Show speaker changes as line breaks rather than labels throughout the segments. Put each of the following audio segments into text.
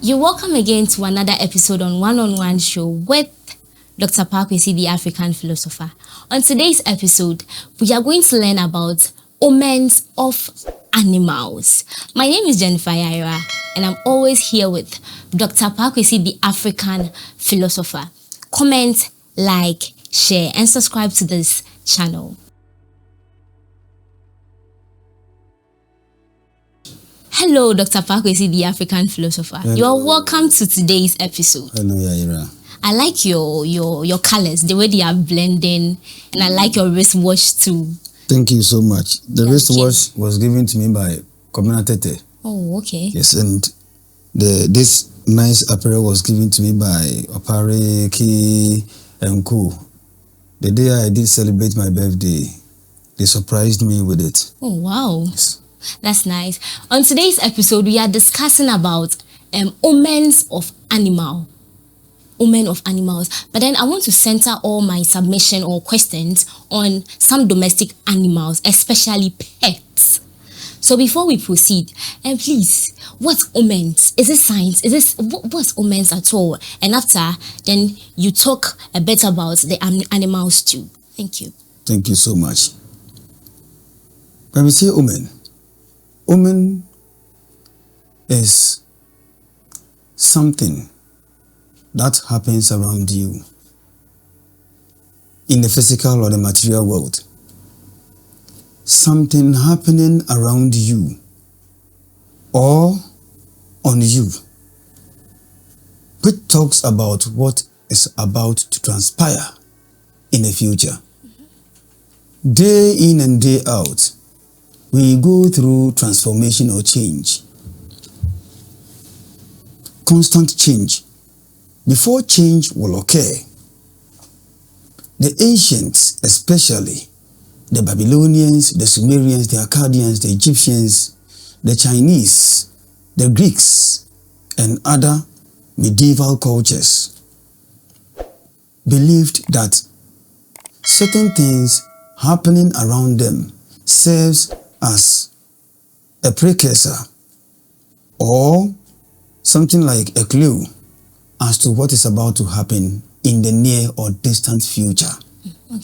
You're welcome again to another episode on One-on-One Show with Dr. Paakwesi, the African philosopher. On today's episode, we are going to learn about omens of animals. My name is Jennifer Yaira, and I'm always here with Dr. Paakwesi, the African philosopher. Comment, like, share, and subscribe to this channel. Hello, Dr. Paakwesi, the African philosopher.
Hello.
You are welcome to today's episode.
Hello, Yaira.
I like your colors, the way they are blending, and I like your wristwatch too.
Thank you so much. The
Yeah,
wristwatch was given to me by Komina Tete.
Oh, okay.
Yes, and this nice apparel was given to me by Opare, Ki, and Co. The day I did celebrate my birthday, they surprised me with it.
Oh, wow.
Yes.
That's nice. On today's episode, we are discussing about omens of animal. Omen of animals. But then I want to center all my submission or questions on some domestic animals, especially pets. So before we proceed, and please, what's omens? Is it science? Is this what's omens at all? And after, then you talk a bit about the animals too. Thank you.
Thank you so much. When we say omen, omen is something that happens around you in the physical or the material world. Something happening around you or on you, which talks about what is about to transpire in the future. Day in and day out, we go through transformation or change. Constant change. Before change will occur, the ancients, especially the Babylonians, the Sumerians, the Akkadians, the Egyptians, the Chinese, the Greeks, and other medieval cultures, believed that certain things happening around them serves as a precursor or something like a clue as to what is about to happen in the near or distant future,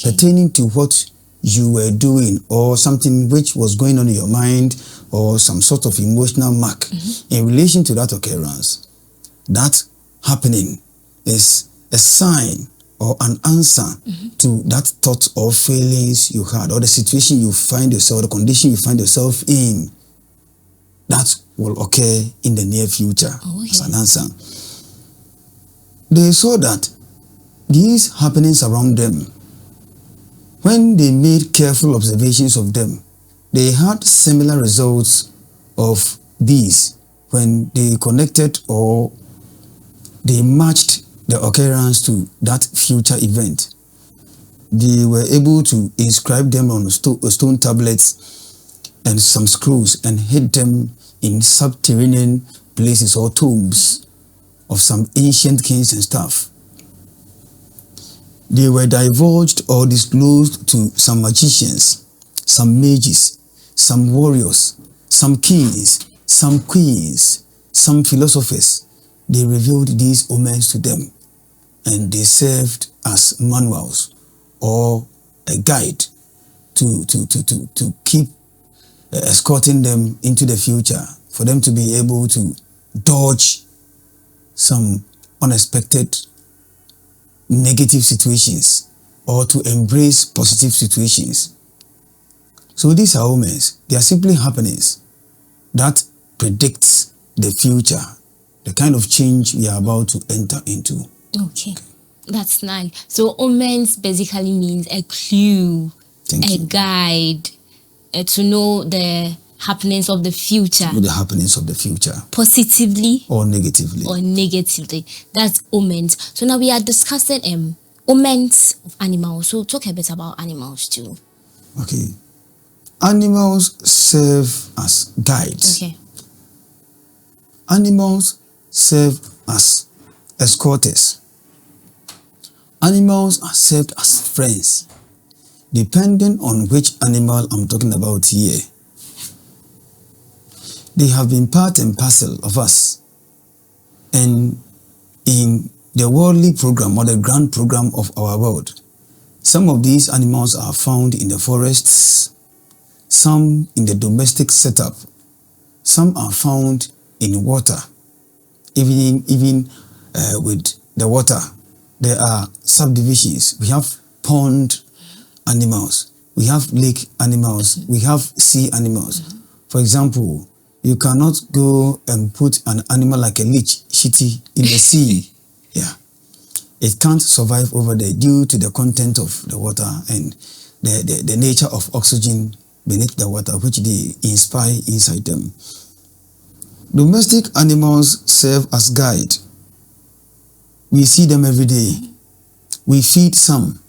pertaining to what you were doing or something which was going on in your mind or some sort of emotional mark in relation to that occurrence. That happening is a sign or an answer to that thought or feelings you had or the situation you find yourself, the condition you find yourself in. That will occur in the near future as an answer. They saw that these happenings around them, when they made careful observations of them, they had similar results of these when they connected or they matched the occurrence to that future event. They were able to inscribe them on stone tablets and some scrolls and hid them in subterranean places or tombs of some ancient kings and stuff. They were divulged or disclosed to some magicians, some mages, some warriors, some kings, some queens, some philosophers. They revealed these omens to them, and they served as manuals or a guide to keep escorting them into the future, for them to be able to dodge some unexpected negative situations or to embrace positive situations. So these are omens. They are simply happenings that predicts the future, the kind of change we are about to enter into.
Okay. That's nice. So omens basically means a clue, guide, to know the happenings of the future.
The happenings of the future.
Positively
or negatively.
That's omens. So now we are discussing omens of animals. So talk a bit about animals too.
Okay. Animals serve as guides.
Okay.
Animals serve as escorters. Animals are served as friends. Depending on which animal I'm talking about here, they have been part and parcel of us And in the worldly program or the grand program of our world, some of these animals are found in the forests, some in the domestic setup, some are found in water, even with the water. There are subdivisions. We have pond animals, we have lake animals, we have sea animals. For example, you cannot go and put an animal like a leech, shitty, in the sea. Yeah. It can't survive over there due to the content of the water and the nature of oxygen beneath the water, which they inspire inside them. Domestic animals serve as guide. We see them every day. We feed some.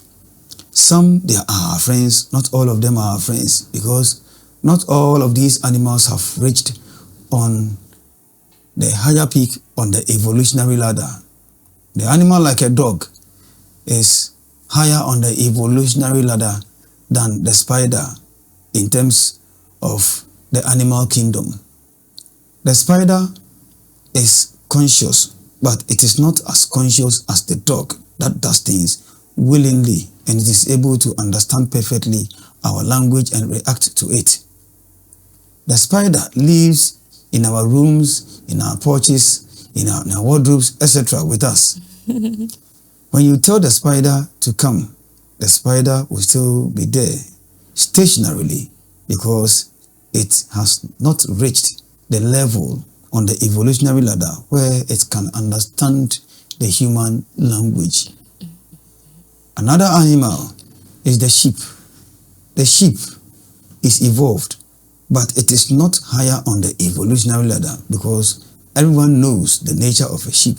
Some, they are our friends. Not all of them are our friends, because not all of these animals have reached on the higher peak on the evolutionary ladder. The animal like a dog is higher on the evolutionary ladder than the spider in terms of the animal kingdom. The spider is conscious, but it is not as conscious as the dog that does things willingly, and it is able to understand perfectly our language and react to it. The spider lives in our rooms, in our porches, in our wardrobes, etc. with us. When you tell the spider to come, the spider will still be there, stationarily, because it has not reached the level on the evolutionary ladder where it can understand the human language. Another animal is the sheep. The sheep is evolved, but it is not higher on the evolutionary ladder, because everyone knows the nature of a sheep.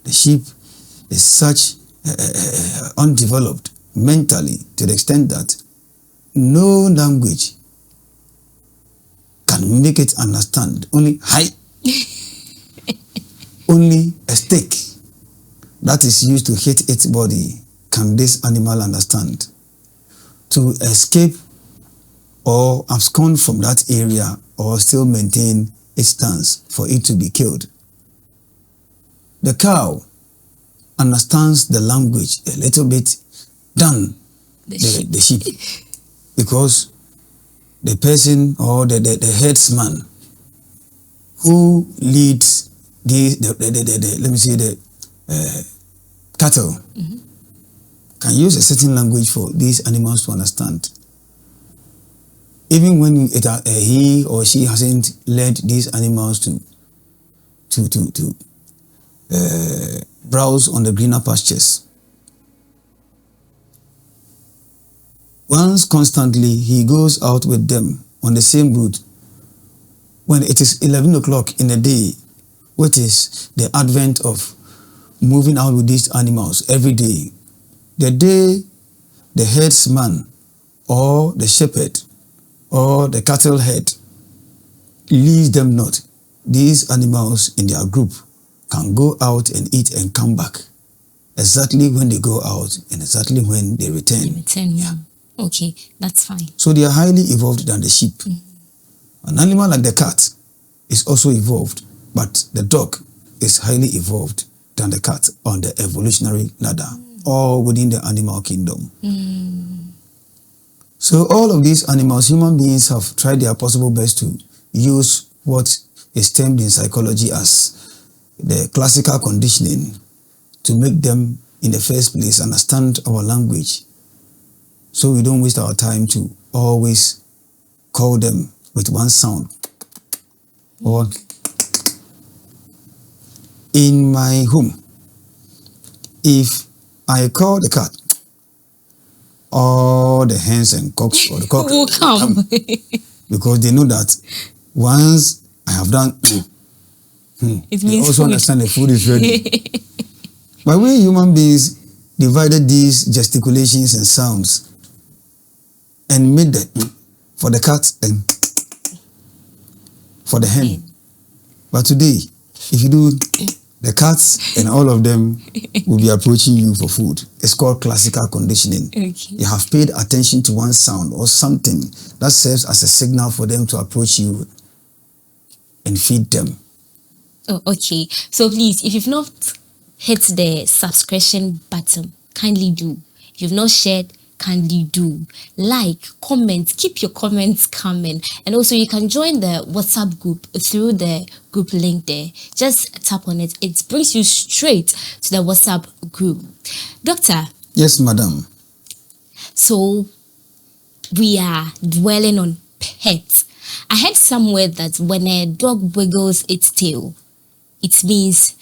The sheep is such undeveloped mentally to the extent that no language can make it understand. Only hi. Only a stick that is used to hit its body can this animal understand. To escape or abscond from that area or still maintain its stance for it to be killed. The cow understands the language a little bit than the sheep, because the person or the herdsman who leads the cattle can use a certain language for these animals to understand. Even when he or she hasn't led these animals to browse on the greener pastures. Once constantly he goes out with them on the same route. When it is 11 o'clock in the day, which is the advent of moving out with these animals every day, the day the herdsman or the shepherd or the cattle head leaves them not, these animals in their group can go out and eat and come back exactly when they go out and exactly when they return.
Yeah. Okay, that's fine.
So they are highly evolved than the sheep. An animal like the cat is also evolved, but the dog is highly evolved than the cat on the evolutionary ladder, or within the animal kingdom. So all of these animals, human beings have tried their possible best to use what is termed in psychology as the classical conditioning to make them in the first place understand our language, so we don't waste our time to always call them with one sound. Or in my home, if I call the cat, all the hens and cocks or the cock
will come.
Because they know that once I have done
it
they
means
also
food.
understand the food is ready. But we human beings divided these gesticulations and sounds and made the for the cat and for the hen. But today, if you do, the cats and all of them will be approaching you for food. It's called classical conditioning.
Okay.
You have paid attention to one sound or something that serves as a signal for them to approach you and feed them.
Oh, okay. So please, if you've not hit the subscription button, kindly do. If you've not shared, kindly do. Like, comment, keep your comments coming. And also you can join the WhatsApp group through the group link there. Just tap on it. It brings you straight to the WhatsApp group. Doctor.
Yes, madam.
So we are dwelling on pets. I heard somewhere that when a dog wiggles its tail, it means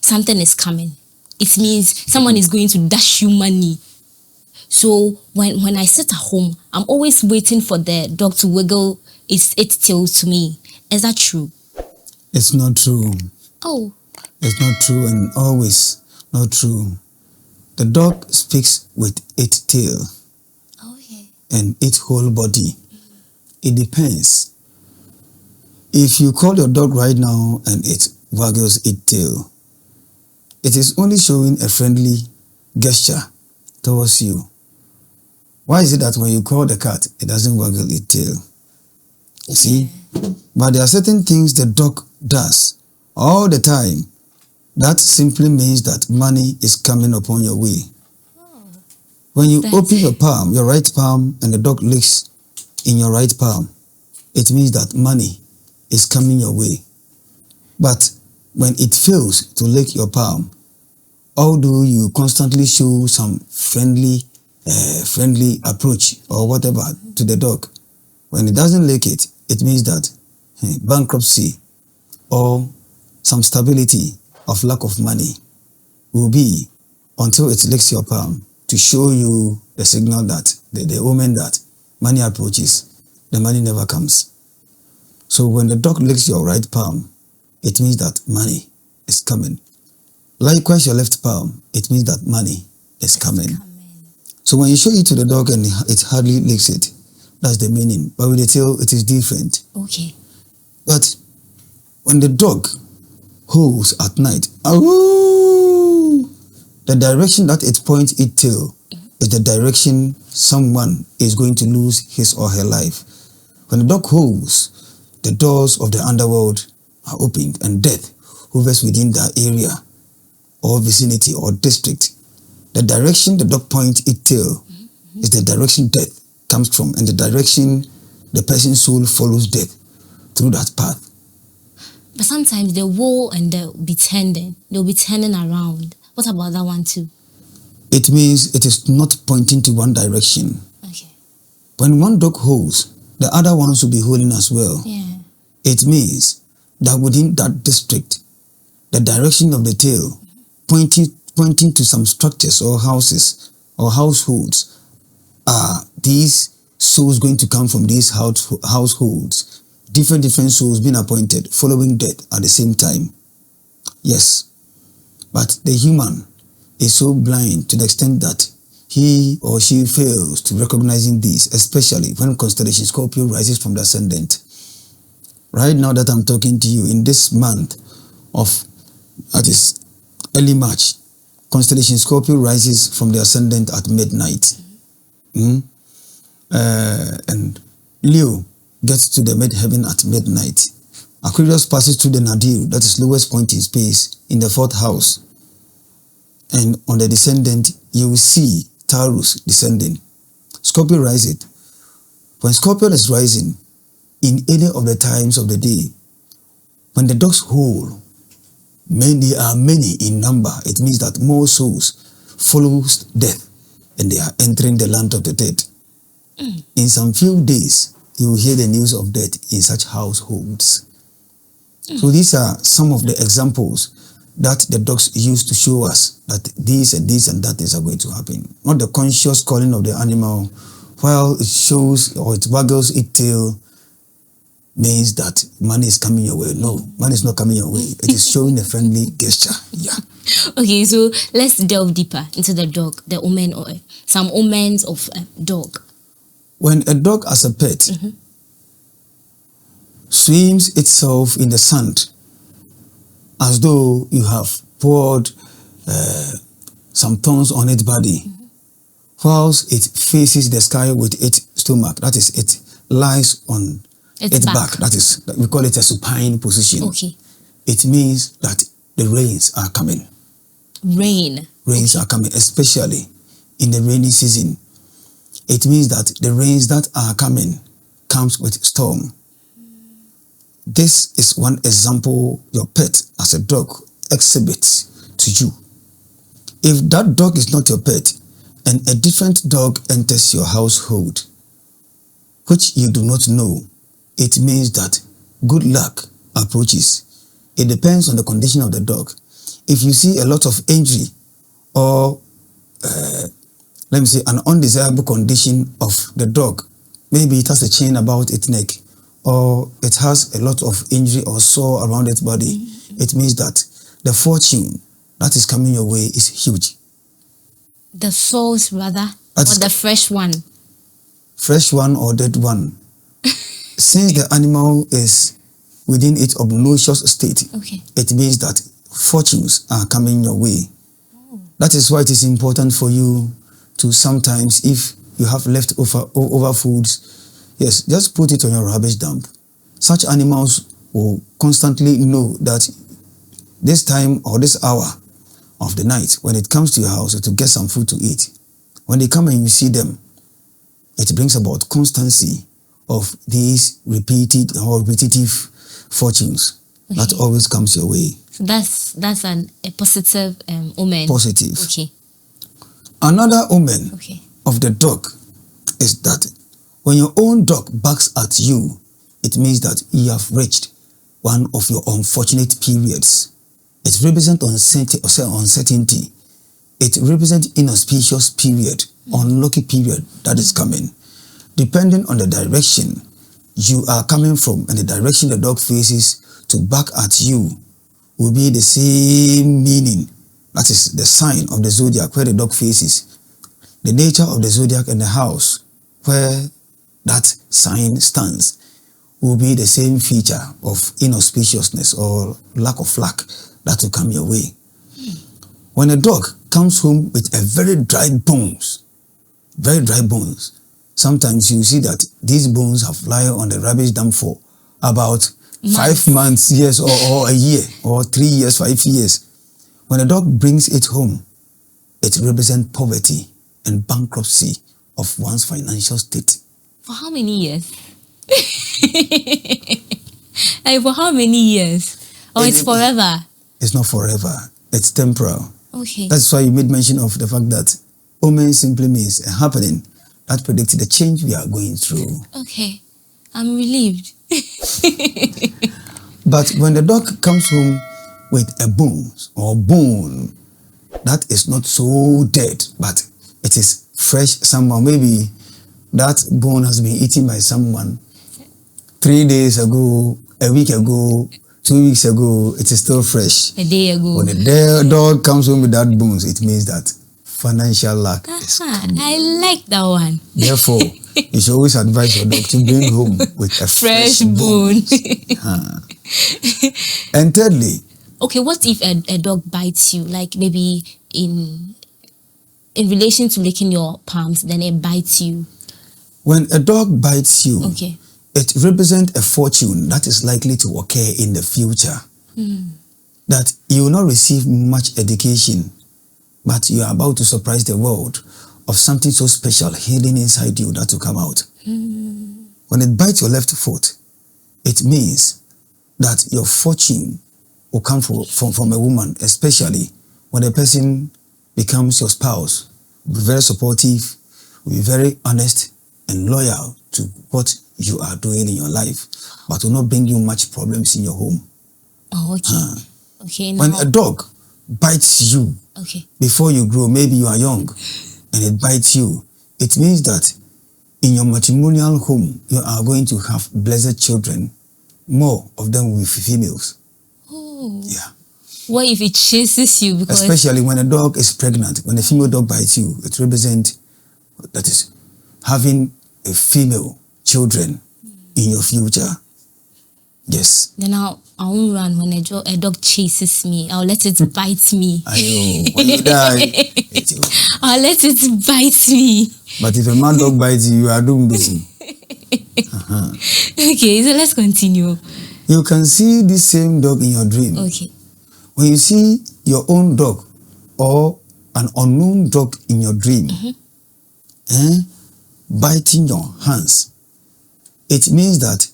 something is coming. It means someone is going to dash you money. So when I sit at home, I'm always waiting for the dog to wiggle its tail to me. Is that true?
It's not true.
Oh.
It's not true and always not true. The dog speaks with its tail.
Okay.
And its whole body. It depends. If you call your dog right now and it waggles its tail, it is only showing a friendly gesture towards you. Why is it that when you call the cat, it doesn't waggle its tail? You see? But there are certain things the dog does all the time. That simply means that money is coming upon your way. When you open your palm, your right palm, and the dog licks in your right palm, it means that money is coming your way. But when it fails to lick your palm, although you constantly show some friendly approach or whatever to the dog, when it doesn't lick it, it means that bankruptcy or some stability of lack of money will be until it licks your palm to show you the signal that the omen that money approaches, the money never comes. So when the dog licks your right palm, it means that money is coming. Likewise, your left palm, it means that money is coming. So when you show it to the dog and it hardly licks it, that's the meaning. But with the tail, it is different.
Okay.
But when the dog howls at night, the direction that it points its tail is the direction someone is going to lose his or her life. When the dog howls, the doors of the underworld are opened and death hovers within that area or vicinity or district. The direction the dog points its tail is the direction death comes from, and the direction the person's soul follows death through that path.
But sometimes they will and they'll be turning around. What about that one too?
It means it is not pointing to one direction.
Okay.
When one dog holds, the other ones will be holding as well.
Yeah.
It means that within that district, the direction of the tail pointing to some structures or houses or households, are these souls going to come from these households? Different souls being appointed, following death at the same time. Yes. But the human is so blind to the extent that he or she fails to recognizing these, especially when constellation Scorpio rises from the ascendant. Right now that I'm talking to you, in this month of, that is early March, constellation Scorpio rises from the ascendant at midnight. And Leo gets to the midheaven at midnight. Aquarius passes through the nadir, that is lowest point in space, in the 4th house. And on the descendant, you will see Taurus descending. Scorpio rises. When Scorpio is rising, in any of the times of the day, when the dogs howl, there are many in number. It means that more souls follows death and they are entering the land of the dead. In some few days, you will hear the news of death in such households. So these are some of the examples that the dogs use to show us that this and this and that is going to happen. Not the conscious calling of the animal, while it shows or it waggles its tail, means that money is coming your way. No, money is not coming your way. It is showing a friendly gesture. Yeah.
Okay, so let's delve deeper into the dog, the omen, or some omens of a dog.
When a dog as a pet swims itself in the sand, as though you have poured some thorns on its body, whilst it faces the sky with its stomach, that is, it lies on its back. That is, we call it a supine position.
Okay.
it means that the rains are coming. Rains are coming, especially in the rainy season. It means that the rains that are coming comes with storm. This is one example your pet as a dog exhibits to you. If that dog is not your pet and a different dog enters your household, which you do not know, it means that good luck approaches. It depends on the condition of the dog. If you see a lot of injury or let me say an undesirable condition of the dog, maybe it has a chain about its neck or it has a lot of injury or sore around its body, it means that the fortune that is coming your way is huge.
The souls rather, or the fresh one?
Fresh one or dead one. Since the animal is within its obnoxious state, it means that fortunes are coming your way. That is why it is important for you to sometimes, if you have leftover foods, yes, just put it on your rubbish dump. Such animals will constantly know that this time or this hour of the night, when it comes to your house to get some food to eat, when they come and you see them, it brings about constancy of these repeated or repetitive fortunes that always comes your way.
So that's a positive omen.
Positive.
Okay.
Another omen of the dog is that when your own dog barks at you, it means that you have reached one of your unfortunate periods. It represents uncertainty. It represents inauspicious period, unlucky period that is coming. Depending on the direction you are coming from and the direction the dog faces to bark at you will be the same meaning. That is the sign of the zodiac where the dog faces. The nature of the zodiac and the house where that sign stands will be the same feature of inauspiciousness or lack of luck that will come your way. When a dog comes home with a very dry bones, sometimes you see that these bones have lied on the rubbish dump for about 5 months, years, or a year, or 3 years, 5 years. When a dog brings it home, it represents poverty and bankruptcy of one's financial state.
For how many years? Like for how many years? Or it's forever?
It's not forever. It's temporal.
Okay.
That's why you made mention of the fact that omen simply means a happening that predicts the change we are going through.
Okay. I'm relieved.
But when the dog comes home with a bones or bone that is not so dead, but it is fresh somehow, maybe that bone has been eaten by someone 3 days ago, a week ago, 2 weeks ago, it is still fresh.
A day ago.
When the dog comes home with that bones, it means that financial luck is coming.
I like that one.
Therefore, you should always advise your dog to bring home with a fresh bone. And thirdly,
okay, what if a dog bites you, like maybe in relation to licking your palms, then it bites you?
When a dog bites you,
okay,
it represents a fortune that is likely to occur in the future. That you will not receive much education, but you are about to surprise the world of something so special hidden inside you that will come out. When it bites your left foot, it means that your fortune will come from a woman, especially when the person becomes your spouse. Will be very supportive, will be very honest and loyal to what you are doing in your life, but will not bring you much problems in your home.
Oh, okay. Okay. Now,
when a dog bites you before you grow, maybe you are young, and it bites you, it means that in your matrimonial home, you are going to have blessed children. More of them will be females.
Oh.
Yeah.
What if it chases you? Because
especially when a dog is pregnant, when a female dog bites you, it represents, that is, having a female children in your future. Yes.
Then I won't run when a dog chases me. I'll let it bite me.
When you die,
I'll let it bite me.
But if a mad dog bites you, you are doomed.
Okay, so let's continue.
You can see this same dog in your dream.
Okay.
When you see your own dog or an unknown dog in your dream, biting your hands, it means that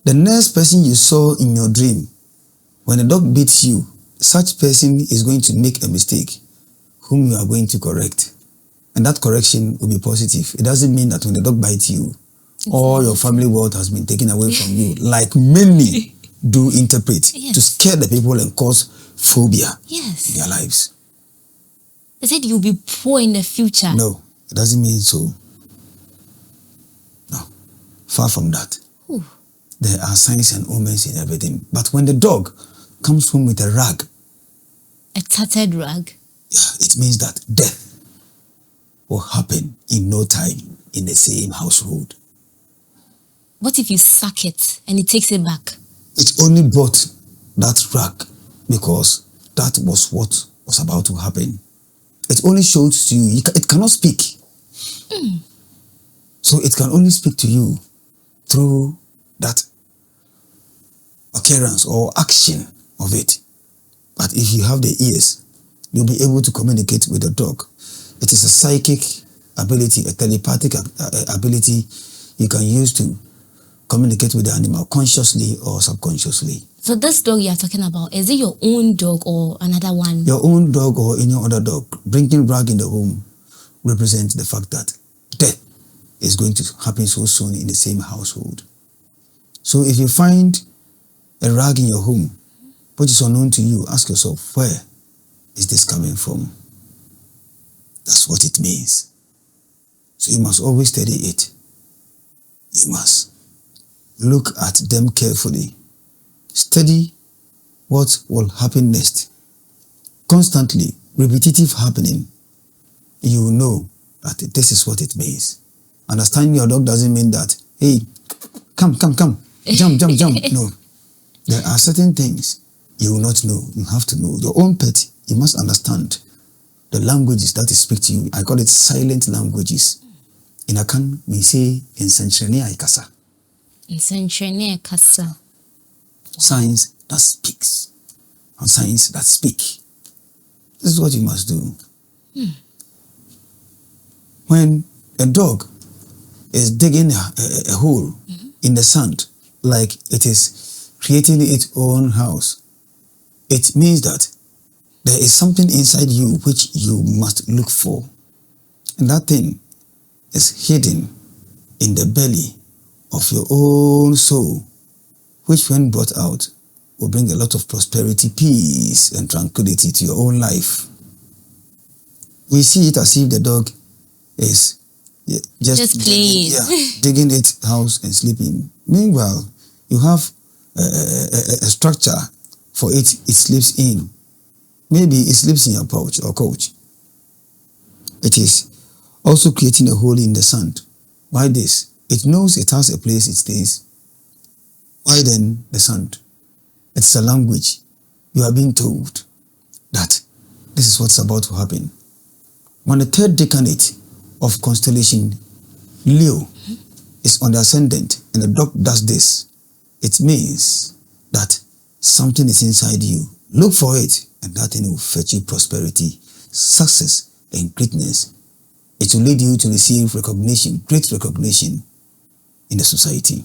the next person you saw in your dream, when the dog beats you, such person is going to make a mistake whom you are going to correct. And that correction will be positive. It doesn't mean that when the dog bites you, all your family wealth has been taken away from you, like many do interpret, to scare the people and cause phobia in their lives.
They said you'll be poor in the future.
No, it doesn't mean so. No, far from that.
Ooh.
There are signs and omens in everything. But when the dog comes home with a rag,
a tattered rag,
it means that death will happen in no time in the same household.
What if you sack it and it takes it back?
It only brought that rag because that was what was about to happen. It only shows to you, it cannot speak. So it can only speak to you through that occurrence or action of it. But if you have the ears, you'll be able to communicate with the dog. It is a psychic ability, a telepathic ability you can use to communicate with the animal consciously or subconsciously.
So this dog you are talking about, is it your own dog or another one?
Your own dog or any other dog. Bringing rag in the home represents the fact that death is going to happen so soon in the same household. So if you find a rag in your home, which is unknown to you, ask yourself, where is this coming from? That's what it means. So you must always study it. You must look at them carefully. Study what will happen next. Constantly, repetitive happening, you will know that this is what it means. Understanding your dog doesn't mean that, hey, come, jump. No. There are certain things you will not know. You have to know. Your own pet, you must understand the languages that it speaks to you. I call it silent languages. In Akan, we say, "Nsentrene aikasa."
Nsentrene aikasa.
Signs that speaks. And signs that speak. This is what you must do. When a dog is digging a hole in the sand, like it is creating its own house, it means that there is something inside you which you must look for. And that thing is hidden in the belly of your own soul, which when brought out will bring a lot of prosperity, peace, and tranquility to your own life. We see it as if the dog is just
playing,
digging its house and sleeping. Meanwhile, you have a structure for it sleeps in. Maybe it sleeps in your pouch or couch. It is also creating a hole in the sand. Why this? It knows it has a place it stays. Why then the sand? It's a language. You are being told that this is what's about to happen. When the third decade of constellation Leo is on the ascendant and the dog does this, it means that something is inside you. Look for it, and that thing will fetch you prosperity, success, and greatness. It will lead you to receive recognition, great recognition in the society.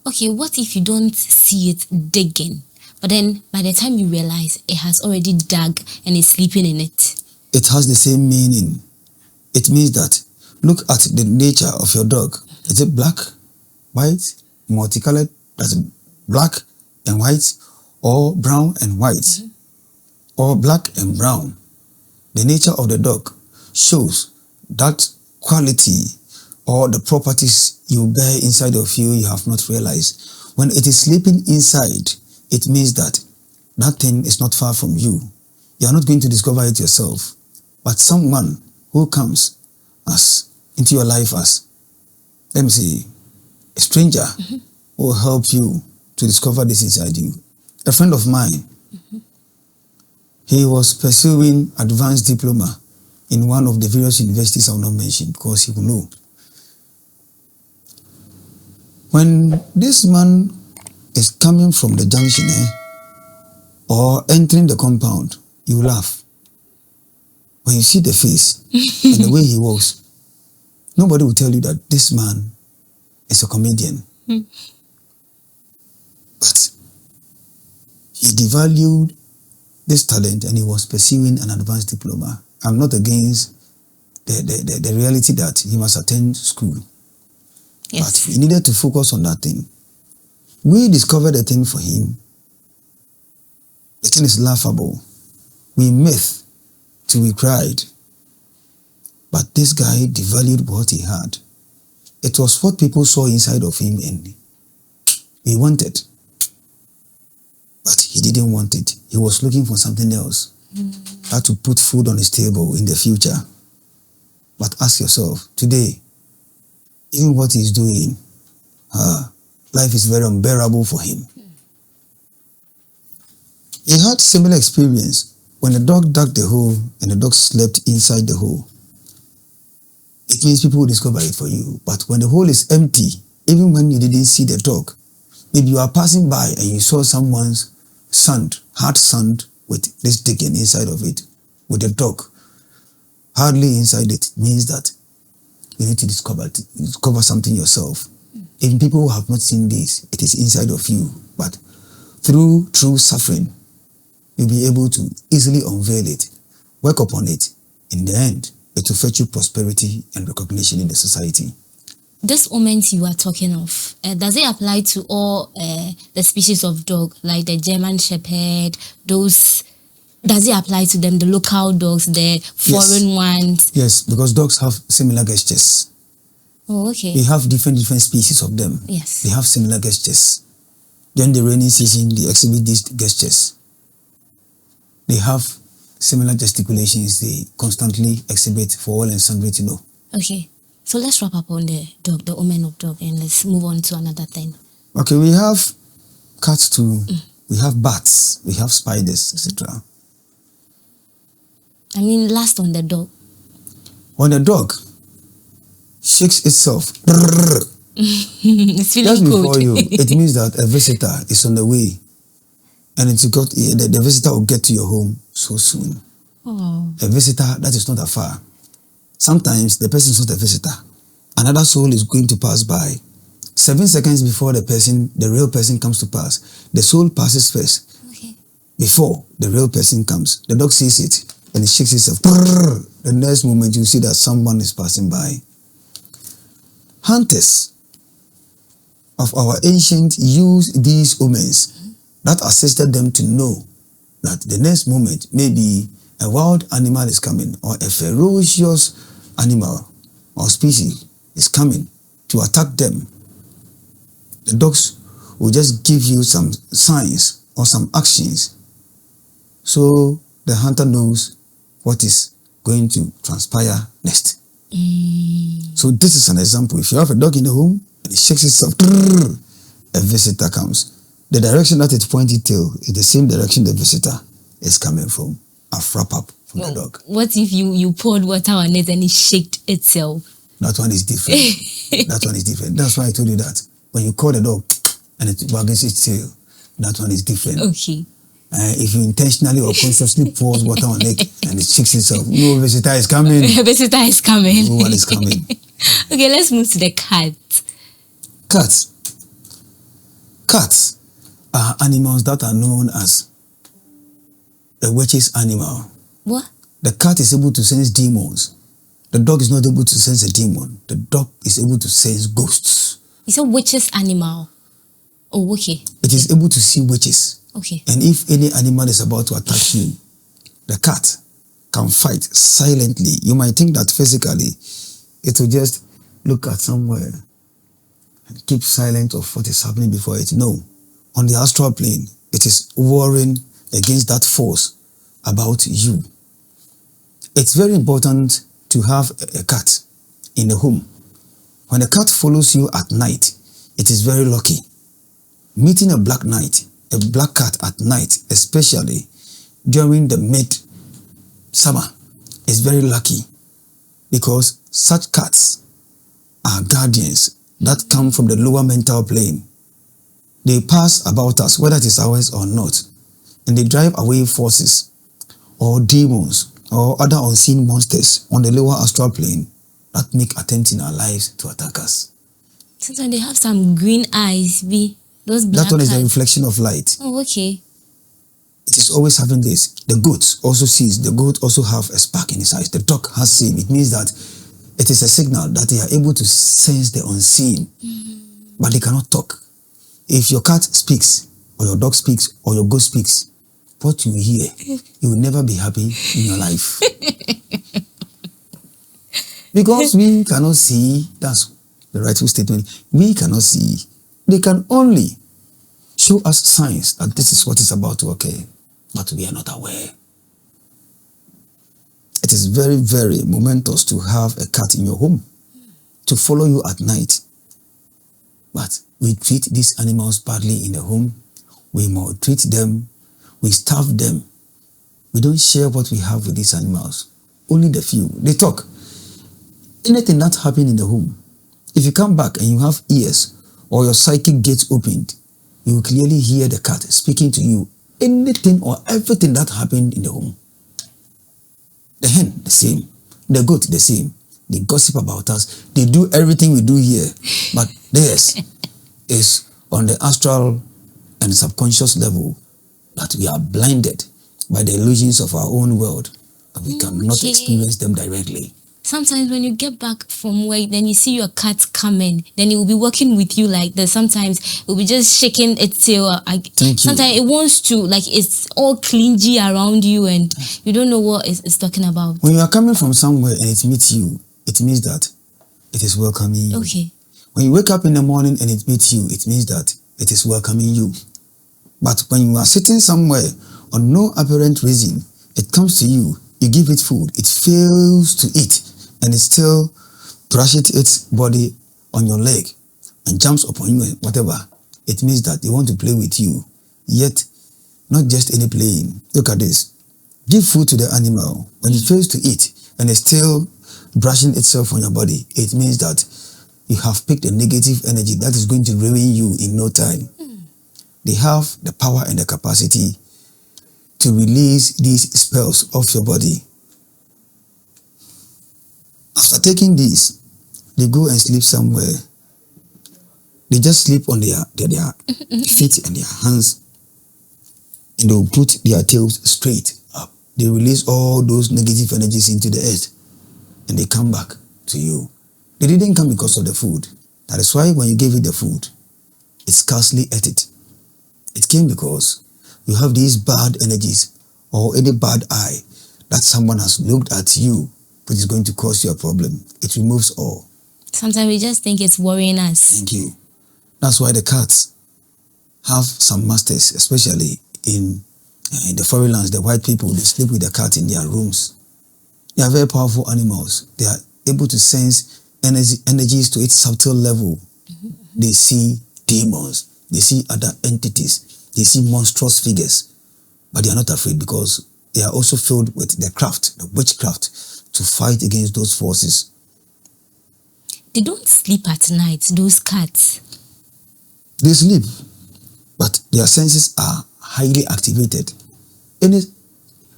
Okay, what if you don't see it digging, but then by the time you realize it has already dug and is sleeping in it?
It has the same meaning. It means that, look at the nature of your dog. Is it black, white, multicolored? That's black and white, or brown and white, or black and brown. The nature of the dog shows that quality or the properties you bear inside of you have not realized. When it is sleeping inside, it means that that thing is not far from you. You are not going to discover it yourself, but someone who comes into your life as, let me say, a stranger will help you to discover this inside you. A friend of mine, he was pursuing advanced diploma in one of the various universities I will not mention because he will know. When this man is coming from the junction or entering the compound, you laugh. When you see the face and the way he walks, nobody will tell you that this man is a comedian. But he devalued this talent and he was pursuing an advanced diploma. I'm not against the reality that he must attend school.
Yes.
But he needed to focus on that thing. We discovered a thing for him. The thing is laughable. We myth till we cried. But this guy devalued what he had. It was what people saw inside of him and he wanted. But he didn't want it. He was looking for something else. How to put food on his table in the future. But ask yourself, today, even what he's doing, life is very unbearable for him. He had similar experience when the dog dug the hole and the dog slept inside the hole. It means people will discover it for you. But when the hole is empty, even when you didn't see the dog, if you are passing by and you saw someone's hard sand with this digging inside of it, with the dog hardly inside it, means that you need to discover something yourself. Even people who have not seen this, it is inside of you. But through true suffering, you'll be able to easily unveil it, work upon it. In the end, it will fetch you prosperity and recognition in the society.
This omens you are talking of, does it apply to all the species of dog, like the German Shepherd, those? Does it apply to them, the local dogs, the foreign ones?
Yes, because dogs have similar gestures.
Oh, okay.
We have different species of them.
Yes.
They have similar gestures. During the rainy season, they exhibit these gestures. They have similar gesticulations they constantly exhibit for all and sundry to know.
Okay. So let's wrap up on the dog, the omen of dog, and let's move on to another thing.
Okay, we have cats too. We have bats. We have spiders, etc.
I mean, last on the dog.
When the dog shakes itself,
It's feeling
just
cold.
before you, it means that a visitor is on the way. And the visitor will get to your home so soon.
Oh.
A visitor that is not afar. Sometimes the person is not a visitor. Another soul is going to pass by. 7 seconds before the real person comes to pass, the soul passes first.
Okay.
Before the real person comes, the dog sees it and it shakes itself. The next moment you see that someone is passing by. Hunters of our ancient used these omens that assisted them to know that the next moment maybe a wild animal is coming or a ferocious animal or species is coming to attack them. The dogs will just give you some signs or some actions so the hunter knows what is going to transpire next. So this is an example. If you have a dog in the home and it shakes itself, a visitor comes. The direction that it's pointing to is the same direction the visitor is coming from. A wrap up from the dog.
What if you poured water on it and it shaked itself?
That one is different. That one is different. That's why I told you that. When you call the dog and it wags its tail, that one is different.
Okay.
If you intentionally or consciously pour water on it and it shakes itself, no visitor is coming.
A visitor is coming.
No one is coming.
Okay, let's move to the cat.
Cats. Cats are animals that are known as a witch's animal.
What?
The cat is able to sense demons. The dog is not able to sense a demon. The dog is able to sense ghosts.
It's a witch's animal. Oh, okay.
It is able to see witches.
Okay.
And if any animal is about to attack you, the cat can fight silently. You might think that physically it will just look at somewhere and keep silent of what is happening before it. No. On the astral plane, it is warring against that force about you. It's very important to have a cat in the home. When a cat follows you at night, it is very lucky. Meeting a black cat at night, especially during the mid-summer, is very lucky because such cats are guardians that come from the lower mental plane. They pass about us, whether it is ours or not, and they drive away forces or demons or other unseen monsters on the lower astral plane that make attempts in our lives to attack us.
Sometimes they have some green eyes, those black
That one is the
eyes.
reflection of light.
Oh, okay.
It is always having this. The goat also sees. The goat also have a spark in his eyes. The dog has seen. It means that it is a signal that they are able to sense the unseen, but they cannot talk. If your cat speaks, or your dog speaks, or your goat speaks, what you hear, you will never be happy in your life. Because we cannot see, that's the rightful statement, we cannot see. They can only show us signs that this is what is about to occur, but we are not aware. It is very, very momentous to have a cat in your home, to follow you at night. But we treat these animals badly in the home. We maltreat them. We starve them. We don't share what we have with these animals. Only the few. They talk. Anything that happened in the home, if you come back and you have ears or your psychic gates opened, you will clearly hear the cat speaking to you. Anything or everything that happened in the home. The hen, the same. The goat, the same. They gossip about us. They do everything we do here. But theirs is on the astral and subconscious level that we are blinded by the illusions of our own world. And we cannot experience them directly.
Sometimes when you get back from work, then you see your cat coming, then it will be working with you like this. Sometimes it will be just shaking its tail. Sometimes it wants to, like it's all clingy around you and you don't know what it's talking about.
When you are coming from somewhere and it meets you, it means that it is welcoming you.
Okay.
When you wake up in the morning and it meets you, it means that it is welcoming you. But when you are sitting somewhere on no apparent reason, it comes to you, you give it food, it fails to eat, and it still thrashes its body on your leg and jumps upon you and whatever, it means that they want to play with you. Yet, not just any playing. Look at this. Give food to the animal. When it fails to eat and it's still brushing itself on your body, it means that you have picked a negative energy that is going to ruin you in no time. They have the power and the capacity to release these spells off your body. After taking these, they go and sleep somewhere. They just sleep on their feet and their hands, and they'll put their tails straight up. They release all those negative energies into the earth, and they come back to you. They didn't come because of the food. That is why when you gave it the food, it scarcely ate it. It came because you have these bad energies or any bad eye that someone has looked at you, which is going to cause you a problem. It removes all.
Sometimes we just think it's worrying us.
Thank you. That's why the cats have some masters, especially in the foreign lands, the white people, they sleep with the cat in their rooms. They are very powerful animals. They are able to sense energies to its subtle level. They see demons. They see other entities. They see monstrous figures. But they are not afraid because they are also filled with the craft, the witchcraft, to fight against those forces.
They don't sleep at night, those cats.
They sleep, but their senses are highly activated.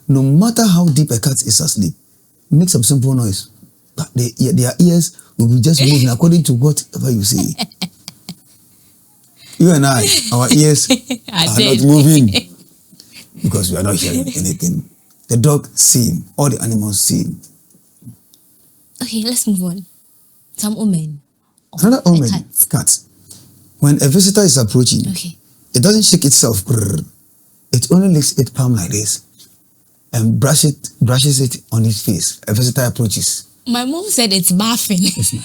No matter how deep a cat is asleep, make some simple noise, but their ears will be just moving according to whatever you say. You and I, our ears are not moving because we are not hearing anything. The dog same, all the animals same.
Okay, let's move on. Some omen.
Another omen, cat. When a visitor is approaching, it doesn't shake itself. It only licks its palm like this and brushes it on its face. A visitor approaches.
My mom said it's bathing.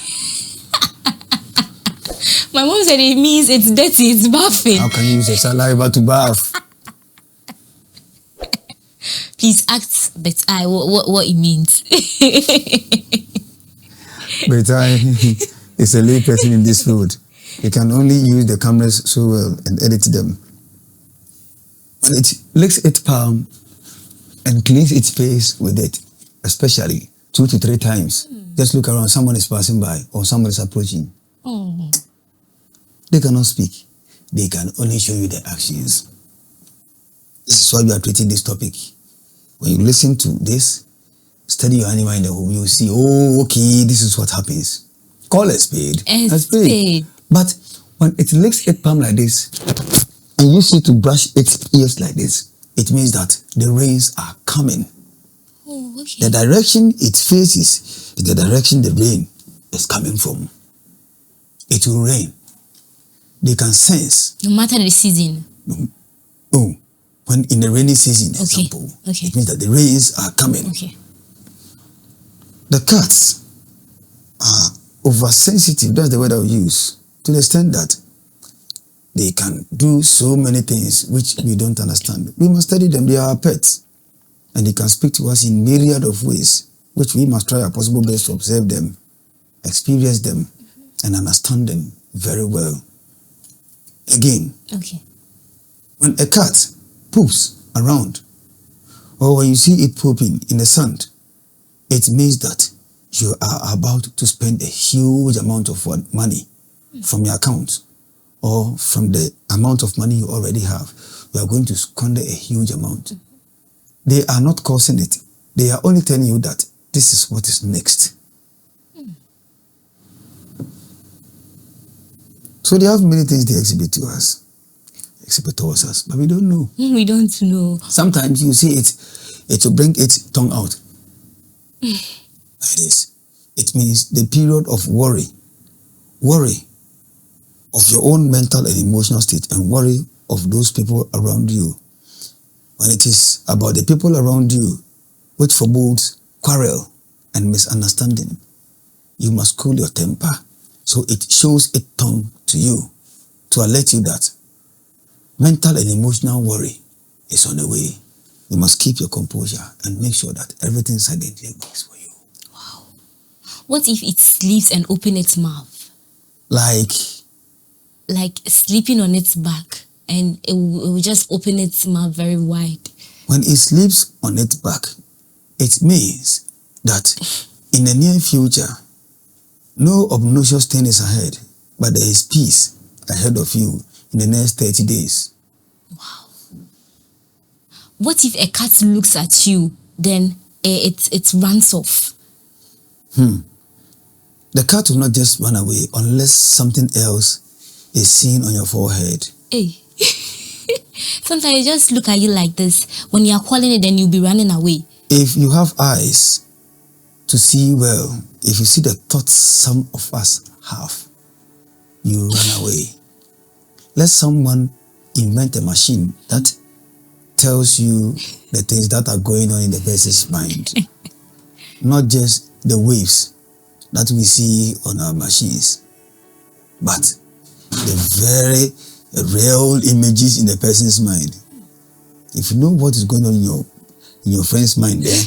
My mom said it means it's dirty, it's bathing.
How can you use a saliva to bath?
Please ask Betai what it means.
Betai is a lay person in this field. He can only use the cameras so well and edit them. When it licks its palm and cleans its face with it, especially 2 to 3 times, just look around, someone is passing by or someone is approaching.
Oh.
They cannot speak. they can only show you the actions. This is why we are treating this topic. When you listen to this, study your animal in the home, you will see, oh, okay, this is what happens. Call a spade.
A spade.
But when it licks its palm like this, and you see to brush its ears like this, it means that the rains are coming.
Oh, okay.
The direction it faces is the direction the rain is coming from. It will rain. They can sense.
No matter the season.
Oh, when in the rainy season, example, it means that the rains are coming.
Okay.
The cats are oversensitive. That's the word I will use. To the extent that they can do so many things which we don't understand. We must study them. They are our pets. And they can speak to us in myriad of ways, which we must try our possible best to observe them, experience them, and understand them very well. Again, when a cat poops around, or when you see it pooping in the sand, it means that you are about to spend a huge amount of money from your account, or from the amount of money you already have. You are going to squander a huge amount. They are not causing it. They are only telling you that this is what is next. So they have many things they exhibit to towards us, but we don't know.
We don't know.
Sometimes you see it will bring its tongue out. Like this. It means the period of worry of your own mental and emotional state, and worry of those people around you. When it is about the people around you, which forebodes quarrel and misunderstanding, you must cool your temper. So it shows its tongue to you to alert you that mental and emotional worry is on the way. You must keep your composure and make sure that everything silently works for you.
Wow. What if it sleeps and opens its mouth?
Like
sleeping on its back, and it will just open its mouth very wide.
When it sleeps on its back, it means that in the near future, no obnoxious thing is ahead, but there is peace ahead of you in the next 30 days.
Wow. What if a cat looks at you, then it runs off?
The cat will not just run away unless something else is seen on your forehead.
Hey. Sometimes it just look at you like this. When you are calling it, then you'll be running away.
If you have eyes to see well, if you see the thoughts some of us have, you run away. Let someone invent a machine that tells you the things that are going on in the person's mind. Not just the waves that we see on our machines, but the very real images in the person's mind. If you know what is going on in your friend's mind, then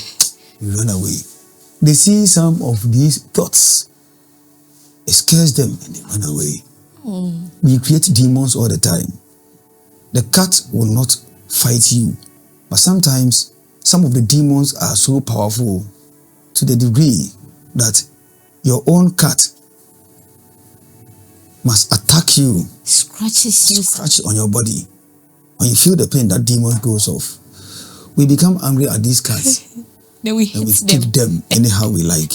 you run away. They see some of these thoughts, it scares them and they run away. We create demons all the time. The cat will not fight you, but sometimes some of the demons are so powerful to the degree that your own cat must attack you, scratch on your body. When you feel the pain, that demon goes off. We become angry at these cats.
Then we
kick them anyhow we like.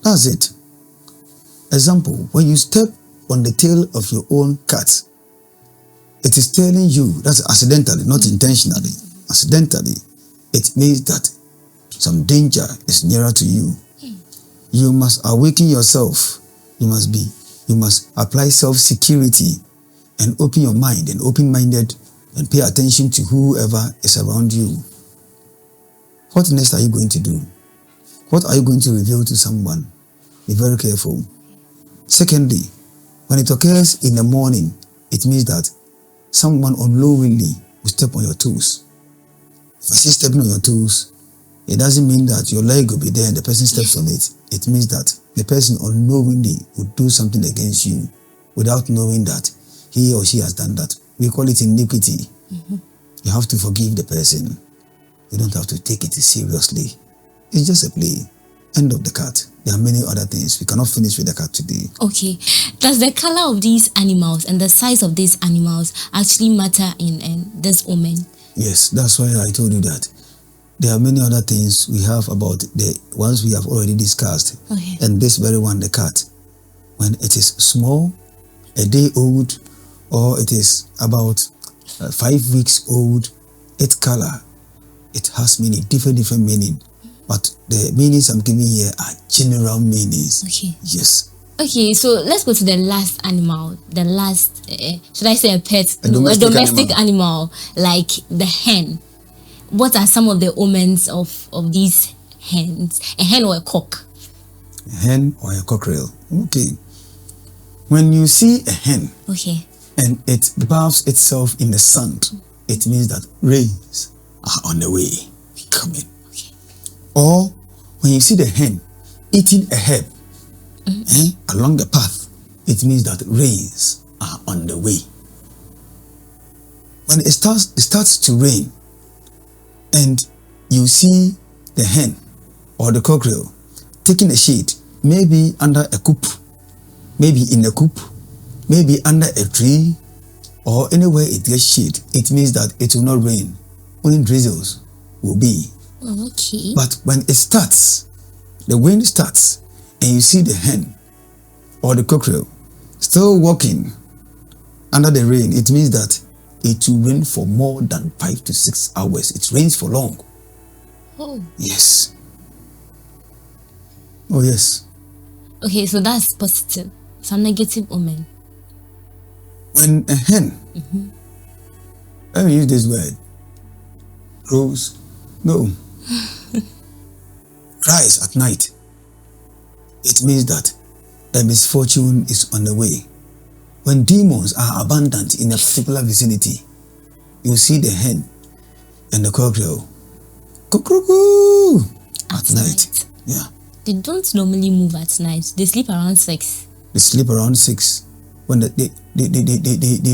That's it. Example, when you step on the tail of your own cat, it is telling you, that's accidentally, not intentionally, accidentally, it means that some danger is nearer to you. You must awaken yourself. You must apply self-security and open your mind and open-minded and pay attention to whoever is around you. What next are you going to do? What are you going to reveal to someone? Be very careful. Secondly, when it occurs in the morning, it means that someone unknowingly will step on your toes. If I say stepping on your toes, it doesn't mean that your leg will be there and the person steps on it. It means that the person unknowingly will do something against you without knowing that he or she has done that. We call it iniquity. You have to forgive the person. You don't have to take it seriously. It's just a play. end of the cat. There are many other things. We cannot finish with the cat today.
Okay. Does the color of these animals and the size of these animals actually matter in this omen?
Yes, that's why I told you that. There are many other things we have about the ones we have already discussed.
Okay.
And this very one, the cat, when it is small, a day old, or it is about 5 weeks old, its color, it has meaning, different meaning. But the meanings I'm giving here are general meanings.
Okay.
Yes.
Okay, so let's go to the last animal. The last, should I say a pet?
A
No,
domestic
animal, like the hen. What are some of the omens of these hens? A hen or a cock?
A hen or a cockerel. Okay. When you see a hen,
Okay.
and it bathes itself in the sand, it means that rains are on the way, coming.
Okay.
Or when you see the hen eating a herb along the path, it means that rains are on the way. When it starts to rain, and you see the hen or the cockerel taking a shade, maybe under a coop, maybe in a coop, maybe under a tree, or anywhere it gets shade, it means that it will not rain. Only drizzles will be.
Okay.
But when it starts, the wind starts, and you see the hen or the cockerel still walking under the rain, it means that it will rain for more than 5 to 6 hours. It rains for long.
Oh.
Yes. Oh, yes.
Okay, so that's positive. Some negative omen.
When a hen, let me use this word, crows, no, cries at night, it means that a misfortune is on the way. When demons are abundant in a particular vicinity, you see the hen and the cockerel, cuckoo, at night. Yeah.
They don't normally move at night. They sleep around 6.
They sleep around 6. When they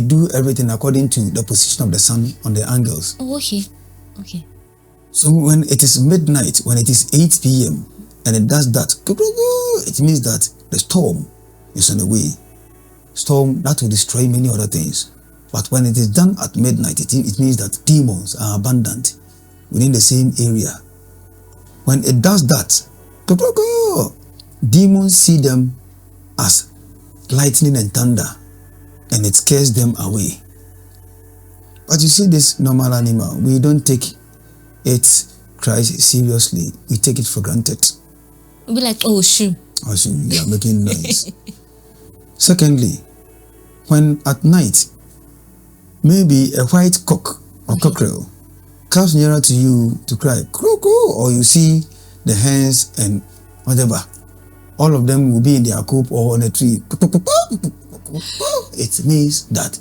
do everything according to the position of the sun on the angles.
Oh, okay. Okay.
So when it is midnight, when it is 8 p.m. and it does that, it means that the storm is on the way. Storm that will destroy many other things. But when it is done at midnight, it means that demons are abundant within the same area. When it does that, demons see them as lightning and thunder, and it scares them away. But you see, this normal animal, we don't take its cries seriously. We take it for granted.
We'll be like, oh, shoo.
Oh, shoo, you are making noise. Secondly, when at night, maybe a white cock or cockerel comes nearer to you to cry, cuckoo, or you see the hens and whatever, all of them will be in their coop or on a tree. It means that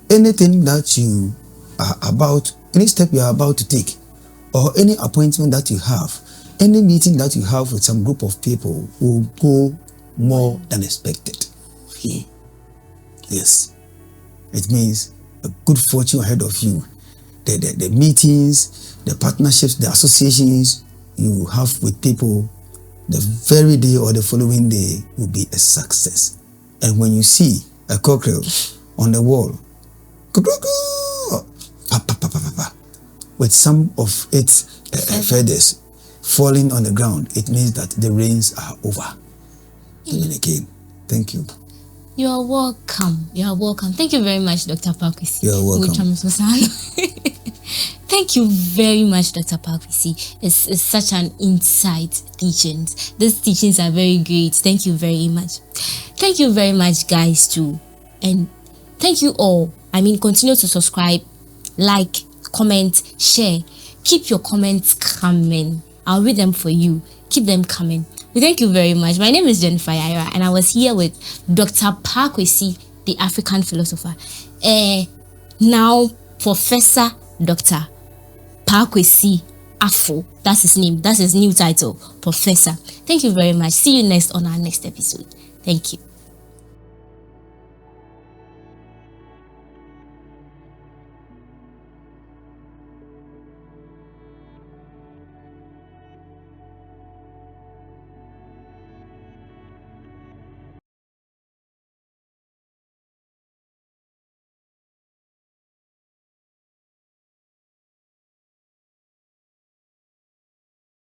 anything that you are about, any step you are about to take, or any appointment that you have, any meeting that you have with some group of people will go more than expected. Yes. It means a good fortune ahead of you. The meetings, the partnerships, the associations you have with people, the very day or the following day will be a success. And when you see a cockerel on the wall, with some of its feathers falling on the ground, it means that the rains are over. And again, thank you.
You are welcome. You are welcome. Thank you very much, Dr. Paakwesi.
You are welcome.
Thank you very much, Dr. Paakwesi. It's such an insight teachings. These teachings are very great. Thank you very much. Thank you very much, guys, too. And thank you all. Continue to subscribe, like, comment, share. Keep your comments coming. I'll read them for you. Keep them coming. We thank you very much. My name is Jennifer Yaira, and I was here with Dr. Paakwesi, the African philosopher. Now, Professor Dr. Paakwesi Afo. That's his name. That's his new title, Professor. Thank you very much. See you next on our next episode. Thank you.